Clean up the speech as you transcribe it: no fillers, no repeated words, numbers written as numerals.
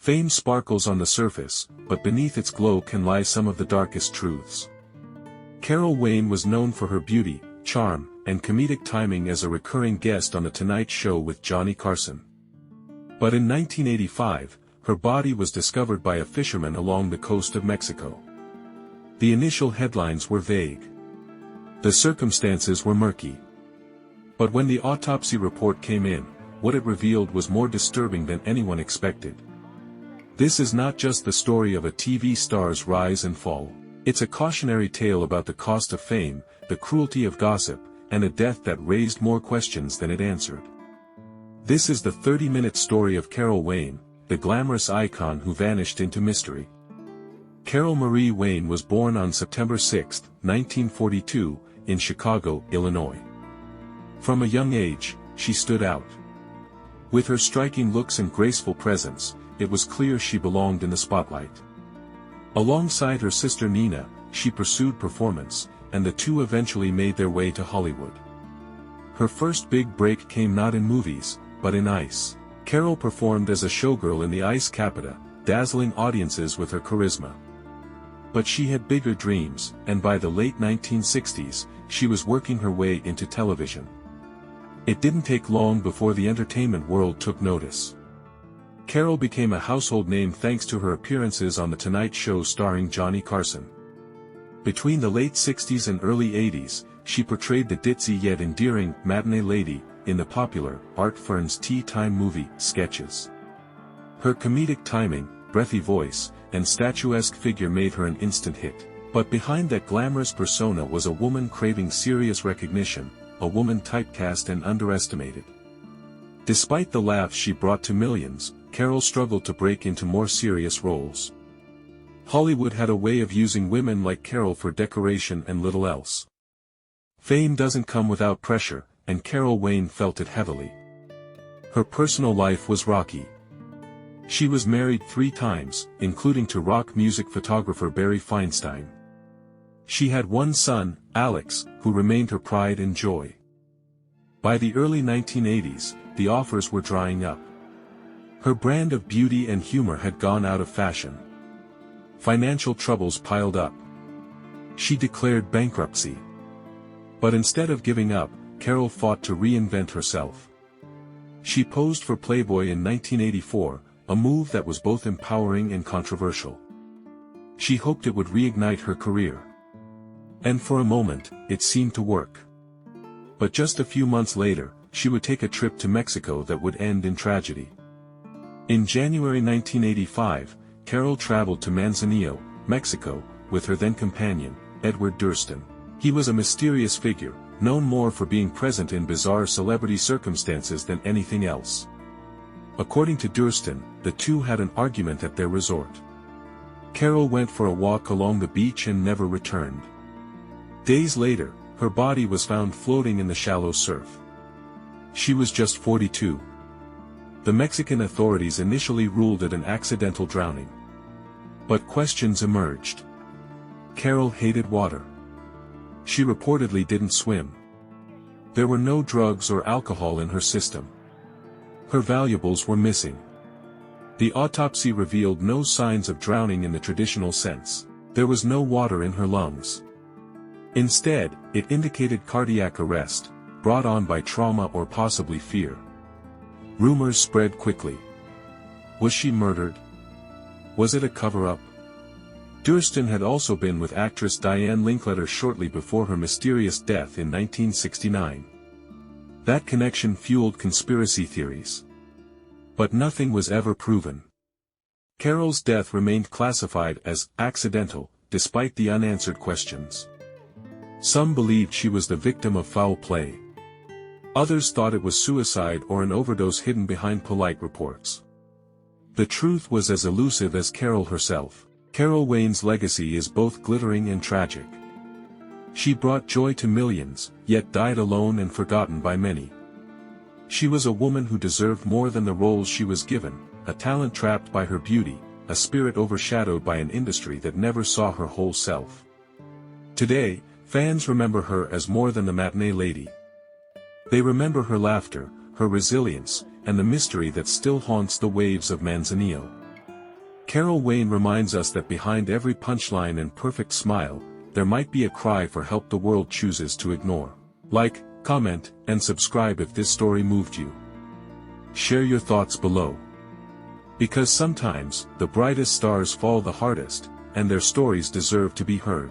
Fame sparkles on the surface, but beneath its glow can lie some of the darkest truths. Carol Wayne was known for her beauty, charm, and comedic timing as a recurring guest on The Tonight Show with Johnny Carson. But in 1985, her body was discovered by a fisherman along the coast of Mexico. The initial headlines were vague. The circumstances were murky. But when the autopsy report came in, what it revealed was more disturbing than anyone expected. This is not just the story of a TV star's rise and fall. It's a cautionary tale about the cost of fame, the cruelty of gossip, and a death that raised more questions than it answered. This is the 30-minute story of Carol Wayne, the glamorous icon who vanished into mystery. Carol Marie Wayne was born on September 6, 1942, in Chicago, Illinois. From a young age, she stood out. With her striking looks and graceful presence, it was clear she belonged in the spotlight. Alongside her sister Nina, she pursued performance, and the two eventually made their way to Hollywood. Her first big break came not in movies, but in ice. Carol performed as a showgirl in the Ice Capita, dazzling audiences with her charisma. But she had bigger dreams, and by the late 1960s, she was working her way into television. It didn't take long before the entertainment world took notice. Carol became a household name thanks to her appearances on The Tonight Show starring Johnny Carson. Between the late 60s and early 80s, she portrayed the ditzy yet endearing matinee lady in the popular Art Fern's Tea Time movie sketches. Her comedic timing, breathy voice, and statuesque figure made her an instant hit. But behind that glamorous persona was a woman craving serious recognition, a woman typecast and underestimated. Despite the laughs she brought to millions, Carol struggled to break into more serious roles. Hollywood had a way of using women like Carol for decoration and little else. Fame doesn't come without pressure, and Carol Wayne felt it heavily. Her personal life was rocky. She was married 3 times, including to rock music photographer Barry Feinstein. She had one son, Alex, who remained her pride and joy. By the early 1980s, the offers were drying up. Her brand of beauty and humor had gone out of fashion. Financial troubles piled up. She declared bankruptcy. But instead of giving up, Carol fought to reinvent herself. She posed for Playboy in 1984, a move that was both empowering and controversial. She hoped it would reignite her career. And for a moment, it seemed to work. But just a few months later, she would take a trip to Mexico that would end in tragedy. In January 1985, Carol traveled to Manzanillo, Mexico, with her then-companion, Edward Durston. He was a mysterious figure, known more for being present in bizarre celebrity circumstances than anything else. According to Durston, the two had an argument at their resort. Carol went for a walk along the beach and never returned. Days later, her body was found floating in the shallow surf. She was just 42. The Mexican authorities initially ruled it an accidental drowning. But questions emerged. Carol hated water. She reportedly didn't swim. There were no drugs or alcohol in her system. Her valuables were missing. The autopsy revealed no signs of drowning in the traditional sense. There was no water in her lungs. Instead, it indicated cardiac arrest, brought on by trauma or possibly fear. Rumors spread quickly. Was she murdered? Was it a cover-up? Durston had also been with actress Diane Linkletter shortly before her mysterious death in 1969. That connection fueled conspiracy theories. But nothing was ever proven. Carol's death remained classified as accidental, despite the unanswered questions. Some believed she was the victim of foul play. Others thought it was suicide or an overdose hidden behind polite reports. The truth was as elusive as Carol herself. Carol Wayne's legacy is both glittering and tragic. She brought joy to millions, yet died alone and forgotten by many. She was a woman who deserved more than the roles she was given, a talent trapped by her beauty, a spirit overshadowed by an industry that never saw her whole self. Today, fans remember her as more than the matinee lady. They remember her laughter, her resilience, and the mystery that still haunts the waves of Manzanillo. Carol Wayne reminds us that behind every punchline and perfect smile, there might be a cry for help the world chooses to ignore. Like, comment, and subscribe if this story moved you. Share your thoughts below. Because sometimes, the brightest stars fall the hardest, and their stories deserve to be heard.